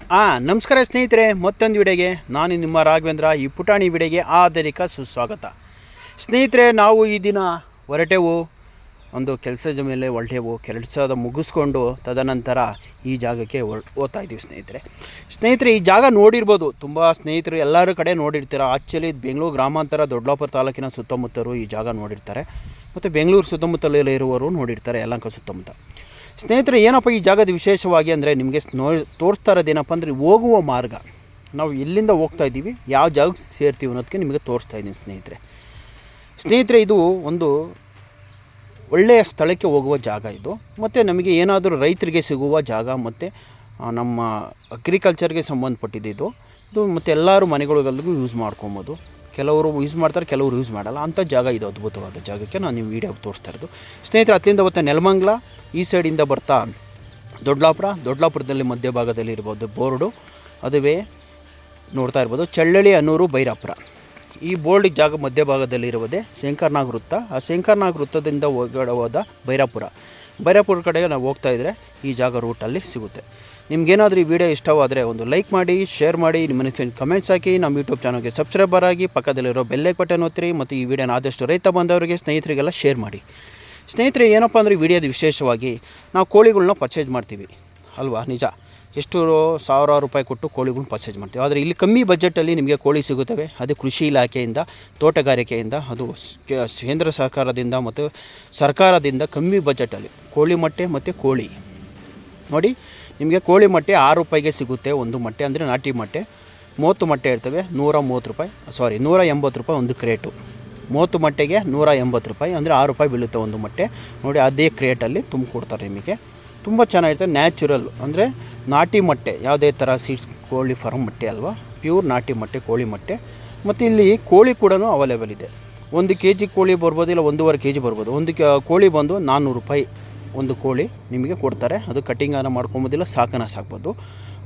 ನಮಸ್ಕಾರ ಸ್ನೇಹಿತರೆ, ಮತ್ತೊಂದು ವಿಡಿಯೋಗೆ ನಾನು ನಿಮ್ಮ ರಾಘವೇಂದ್ರ. ಈ ಪುಟಾಣಿ ವಿಡಿಯೋಗೆ ಆದರಿಕ ಸುಸ್ವಾಗತ. ಸ್ನೇಹಿತರೆ, ನಾವು ಈ ದಿನ ಹೊರಟೆವು, ಒಂದು ಕೆಲಸದ ಮೇಲೆ ಹೊರಟೆವು. ಕೆಲಸದ ಮುಗಿಸ್ಕೊಂಡು ತದನಂತರ ಈ ಜಾಗಕ್ಕೆ ಹೋಗ್ತಾ ಇದ್ದೀವಿ ಸ್ನೇಹಿತರೆ. ಈ ಜಾಗ ನೋಡಿರ್ಬೋದು, ತುಂಬ ಸ್ನೇಹಿತರು ಎಲ್ಲರ ಕಡೆ ನೋಡಿರ್ತೀರ. ಆ್ಯಕ್ಚುಲಿ ಬೆಂಗಳೂರು ಗ್ರಾಮಾಂತರ ದೊಡ್ಡಬಳ್ಳಾಪುರ ತಾಲೂಕಿನ ಸುತ್ತಮುತ್ತರು ಈ ಜಾಗ ನೋಡಿರ್ತಾರೆ, ಮತ್ತು ಬೆಂಗಳೂರು ಸುತ್ತಮುತ್ತಲಲ್ಲಿ ಇರುವವರು ನೋಡಿರ್ತಾರೆ, ಯಲಹಂಕ ಸುತ್ತಮುತ್ತ. ಸ್ನೇಹಿತರೆ, ಏನಪ್ಪ ಈ ಜಾಗದ ವಿಶೇಷವಾಗಿ ಅಂದರೆ ನಿಮಗೆ ತೋರಿಸ್ತಾ ಇರೋದೇನಪ್ಪ ಅಂದರೆ ಹೋಗುವ ಮಾರ್ಗ. ನಾವು ಎಲ್ಲಿಂದ ಹೋಗ್ತಾ ಇದ್ದೀವಿ, ಯಾವ ಜಾಗಕ್ಕೆ ಸೇರ್ತೀವಿ ಅನ್ನೋದಕ್ಕೆ ನಿಮಗೆ ತೋರಿಸ್ತಾ ಇದ್ದೀನಿ ಸ್ನೇಹಿತರೆ. ಇದು ಒಂದು ಒಳ್ಳೆಯ ಸ್ಥಳಕ್ಕೆ ಹೋಗುವ ಜಾಗ ಇದು, ಮತ್ತು ನಮಗೆ ಏನಾದರೂ ರೈತರಿಗೆ ಸಿಗುವ ಜಾಗ, ಮತ್ತು ನಮ್ಮ ಅಗ್ರಿಕಲ್ಚರ್ಗೆ ಸಂಬಂಧಪಟ್ಟಿದ್ದು ಇದು ಮತ್ತು ಎಲ್ಲರೂ ಮನೆಗಳಿಗೆಲ್ಲರಿಗೂ ಯೂಸ್ ಮಾಡ್ಕೊಬೋದು. ಕೆಲವರು ಯೂಸ್ ಮಾಡ್ತಾರೆ, ಕೆಲವರು ಯೂಸ್ ಮಾಡಲ್ಲ. ಅಂಥ ಜಾಗ ಇದು, ಅದ್ಭುತವಾದ ಜಾಗಕ್ಕೆ ನಾನು ನಿಮ್ಮ ವೀಡಿಯೋ ತೋರಿಸ್ತಾ ಇರೋದು ಸ್ನೇಹಿತರೆ. ಅಲ್ಲಿಂದ ಬರ್ತಾ ನೆಲಮಂಗಲ, ಈ ಸೈಡಿಂದ ಬರ್ತಾ ದೊಡ್ಡಬಳ್ಳಾಪುರದಲ್ಲಿ ಮಧ್ಯಭಾಗದಲ್ಲಿ ಇರ್ಬೋದು ಬೋರ್ಡು, ಅದುವೇ ನೋಡ್ತಾ ಇರ್ಬೋದು ಚಳ್ಳಳ್ಳಿ, ಅನ್ನೂರು, ಬೈರಾಪುರ. ಈ ಬೋರ್ಡ್ ಜಾಗ ಮಧ್ಯಭಾಗದಲ್ಲಿರುವುದೇ ಶಂಕರನಾಗ್ ವೃತ್ತ. ಆ ಶಂಕರನಾಗ್ ವೃತ್ತದಿಂದ ಒಳಗಡೆ ಹೋದ ಬೈರಾಪುರ ಕಡೆಗೆ ನಾವು ಹೋಗ್ತಾ ಇದ್ದರೆ ಈ ಜಾಗ ರೂಟಲ್ಲಿ ಸಿಗುತ್ತೆ. ನಿಮ್ಗೇನಾದರೂ ಈ ವಿಡಿಯೋ ಇಷ್ಟವಾದರೆ ಒಂದು ಲೈಕ್ ಮಾಡಿ, ಶೇರ್ ಮಾಡಿ, ನಿಮ್ಮ ಕಮೆಂಟ್ಸ್ ಹಾಕಿ, ನಮ್ಮ ಯೂಟ್ಯೂಬ್ ಚಾನಲ್ಗೆ ಸಬ್ಸ್ಕ್ರೈಬರ್ ಆಗಿ, ಪಕ್ಕದಲ್ಲಿರೋ ಬೆಲ್ಲೈಕ್ ಬಟನ್ ಒತ್ತಿರಿ, ಮತ್ತು ಈ ವಿಡಿಯೋನ ಆದಷ್ಟು ರೈತ ಬಂದವರಿಗೆ ಸ್ನೇಹಿತರಿಗೆಲ್ಲ ಶೇರ್ ಮಾಡಿ. ಸ್ನೇಹಿತರೆ, ಏನಪ್ಪ ಅಂದರೆ ವಿಡಿಯೋದ ವಿಶೇಷವಾಗಿ ನಾವು ಕೋಳಿಗಳನ್ನ ಪರ್ಚೇಸ್ ಮಾಡ್ತೀವಿ ಅಲ್ವಾ, ನಿಜ. ಎಷ್ಟು ಸಾವಿರಾರು ರೂಪಾಯಿ ಕೊಟ್ಟು ಕೋಳಿಗಳನ್ನ ಪರ್ಚೇಸ್ ಮಾಡ್ತೀವಿ. ಆದರೆ ಇಲ್ಲಿ ಕಮ್ಮಿ ಬಜೆಟಲ್ಲಿ ನಿಮಗೆ ಕೋಳಿ ಸಿಗುತ್ತವೆ. ಅದು ಕೃಷಿ ಇಲಾಖೆಯಿಂದ, ತೋಟಗಾರಿಕೆಯಿಂದ, ಅದು ಕೇಂದ್ರ ಸರ್ಕಾರದಿಂದ ಮತ್ತು ಸರ್ಕಾರದಿಂದ ಕಮ್ಮಿ ಬಜೆಟಲ್ಲಿ ಕೋಳಿ ಮೊಟ್ಟೆ ಮತ್ತು ಕೋಳಿ ನೋಡಿ. ನಿಮಗೆ ಕೋಳಿ ಮೊಟ್ಟೆ 6 ರೂಪಾಯಿಗೆ ಸಿಗುತ್ತೆ ಒಂದು ಮೊಟ್ಟೆ, ಅಂದರೆ ನಾಟಿ ಮೊಟ್ಟೆ. 30 ಮೊಟ್ಟೆ ಇರ್ತವೆ, 180 ರೂಪಾಯಿ, 180 ರೂಪಾಯಿ ಒಂದು ಕ್ರೇಟು. 30 ಮೊಟ್ಟೆಗೆ 180 ರೂಪಾಯಿ, ಅಂದರೆ 6 ರೂಪಾಯಿ ಬೀಳುತ್ತೆ ಒಂದು ಮೊಟ್ಟೆ ನೋಡಿ. ಅದೇ ಕ್ರೇಟಲ್ಲಿ ತುಂಬಿಕೊಡ್ತಾರೆ ನಿಮಗೆ. ತುಂಬ ಚೆನ್ನಾಗಿರ್ತದೆ, ನ್ಯಾಚುರಲ್, ಅಂದರೆ ನಾಟಿ ಮೊಟ್ಟೆ, ಯಾವುದೇ ಥರ ಸೀಡ್ಸ್ ಕೋಳಿ ಫಾರ್ಮ್ ಮೊಟ್ಟೆ ಅಲ್ವಾ, ಪ್ಯೂರ್ ನಾಟಿ ಮೊಟ್ಟೆ, ಕೋಳಿ ಮೊಟ್ಟೆ. ಮತ್ತು ಇಲ್ಲಿ ಕೋಳಿ ಕೂಡ ಅವೈಲೇಬಲ್ ಇದೆ. 1 kg ಕೋಳಿ ಬರ್ಬೋದು, ಇಲ್ಲ 1.5 kg ಬರ್ಬೋದು. ಒಂದು ಕೋಳಿ ಬಂದು 400 ರೂಪಾಯಿ ಒಂದು ಕೋಳಿ ನಿಮಗೆ ಕೊಡ್ತಾರೆ. ಅದು ಕಟ್ಟಿಂಗನ್ನು ಮಾಡ್ಕೊಬೋದಿಲ್ಲ, ಸಾಕ್ಬೋದು.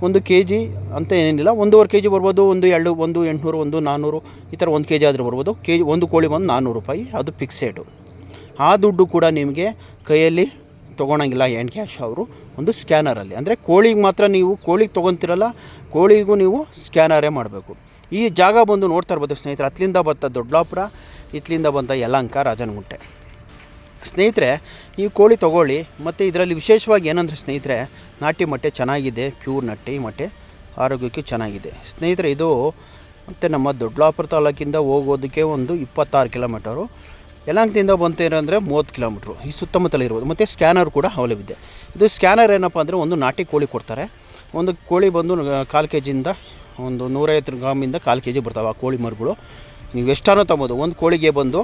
1 kg ಅಂತ ಏನಿಲ್ಲ, 1.5 kg ಬರ್ಬೋದು, 1 800, 1 400, ಈ ಥರ 1 kg ಆದರೂ ಬರ್ಬೋದು. ಒಂದು ಕೋಳಿ ಬಂದು 400 ರೂಪಾಯಿ, ಅದು ಫಿಕ್ಸೆಡು. ಆ ದುಡ್ಡು ಕೂಡ ನಿಮಗೆ ಕೈಯಲ್ಲಿ ತೊಗೊಳಂಗಿಲ್ಲ, ಹ್ಯಾಂಡ್ ಕ್ಯಾಶ್. ಅವರು ಒಂದು ಸ್ಕ್ಯಾನರಲ್ಲಿ, ಅಂದರೆ ಕೋಳಿಗೆ ಮಾತ್ರ ನೀವು ಕೋಳಿಗೆ ತೊಗೊತಿರಲ್ಲ, ಕೋಳಿಗೂ ನೀವು ಸ್ಕ್ಯಾನರೇ ಮಾಡಬೇಕು. ಈ ಜಾಗ ಬಂದು ನೋಡ್ತಾ ಇರ್ಬೋದು ಸ್ನೇಹಿತರೆ. ಅಲ್ಲಿಂದ ಬಂತ ದೊಡ್ಡಬಳ್ಳಾಪುರ, ಇತ್ಲಿಂದ ಬಂತ ಯಲಹಂಕ, ರಾಜನಗುಂಟೆ. ಸ್ನೇಹಿತರೆ, ನೀವು ಕೋಳಿ ತೊಗೊಳ್ಳಿ. ಮತ್ತು ಇದರಲ್ಲಿ ವಿಶೇಷವಾಗಿ ಏನಂದರೆ ಸ್ನೇಹಿತರೆ, ನಾಟಿ ಮೊಟ್ಟೆ ಚೆನ್ನಾಗಿದೆ, ಪ್ಯೂರ್ ನಾಟಿ ಮೊಟ್ಟೆ, ಆರೋಗ್ಯಕ್ಕೆ ಚೆನ್ನಾಗಿದೆ ಸ್ನೇಹಿತರೆ. ಇದು ಮತ್ತು ನಮ್ಮ ದೊಡ್ಡಬಳ್ಳಾಪುರ ತಾಲೂಕಿಂದ ಹೋಗೋದಕ್ಕೆ ಒಂದು 26 ಕಿಲೋಮೀಟರು. ಯಲಹಂಕದಿಂದ ಬಂತೇನೆಂದರೆ 30 ಕಿಲೋಮೀಟ್ರು. ಈ ಸುತ್ತಮುತ್ತಲಿರ್ಬೋದು. ಮತ್ತು ಸ್ಕ್ಯಾನರ್ ಕೂಡ ಅವೈಲೇಬಲ್ ಇದೆ. ಇದು ಸ್ಕ್ಯಾನರ್ ಏನಪ್ಪ ಅಂದರೆ, ಒಂದು ನಾಟಿ ಕೋಳಿ ಕೊಡ್ತಾರೆ. ಒಂದು ಕೋಳಿ ಬಂದು 1/4 kg ಒಂದು 150 ಗ್ರಾಮಿಂದ 1/4 kg ಬರ್ತಾವೆ ಆ ಕೋಳಿ ಮರಿಗಳು. ನೀವು ಎಷ್ಟಾನೋ ತೊಗೋಬೋದು. ಒಂದು ಕೋಳಿಗೆ ಬಂದು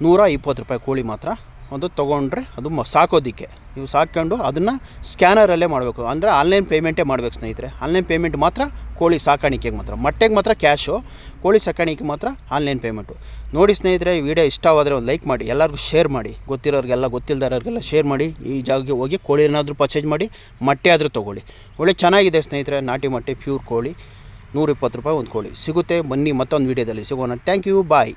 120 ರೂಪಾಯಿ ಕೋಳಿ ಮಾತ್ರ. ಒಂದು ತೊಗೊಂಡ್ರೆ ಅದು ಸಾಕೋದಕ್ಕೆ ನೀವು ಸಾಕೊಂಡು ಅದನ್ನು ಸ್ಕ್ಯಾನರಲ್ಲೇ ಮಾಡಬೇಕು, ಅಂದರೆ ಆನ್ಲೈನ್ ಪೇಮೆಂಟೇ ಮಾಡಬೇಕು ಸ್ನೇಹಿತರೆ. ಆನ್ಲೈನ್ ಪೇಮೆಂಟ್ ಮಾತ್ರ ಕೋಳಿ ಸಾಕಾಣಿಕೆಗೆ ಮಾತ್ರ, ಮೊಟ್ಟೆಗೆ ಮಾತ್ರ ಕ್ಯಾಶು, ಕೋಳಿ ಸಾಕಾಣಿಕೆ ಮಾತ್ರ ಆನ್ಲೈನ್ ಪೇಮೆಂಟು. ನೋಡಿ ಸ್ನೇಹಿತರೆ, ಈ ವಿಡಿಯೋ ಇಷ್ಟವಾದರೆ ಒಂದು ಲೈಕ್ ಮಾಡಿ, ಎಲ್ಲರಿಗೂ ಶೇರ್ ಮಾಡಿ, ಗೊತ್ತಿರೋರಿಗೆಲ್ಲ, ಗೊತ್ತಿಲ್ಲದವ್ರಿಗೆಲ್ಲ ಶೇರ್ ಮಾಡಿ. ಈ ಜಾಗಕ್ಕೆ ಹೋಗಿ ಕೋಳಿ ಏನಾದರೂ ಪರ್ಚೇಸ್ ಮಾಡಿ, ಮೊಟ್ಟೆ ಆದರೂ ತೊಗೊಳ್ಳಿ. ಒಳ್ಳೆ ಚೆನ್ನಾಗಿದೆ ಸ್ನೇಹಿತರೆ, ನಾಟಿ ಮೊಟ್ಟೆ, ಪ್ಯೂರ್ ಕೋಳಿ. 120 ರೂಪಾಯಿ ಒಂದು ಕೋಳಿ ಸಿಗುತ್ತೆ. ಬನ್ನಿ, ಮತ್ತೊಂದು ವೀಡಿಯೋದಲ್ಲಿ ಸಿಗೋಣ. Thank you, bye.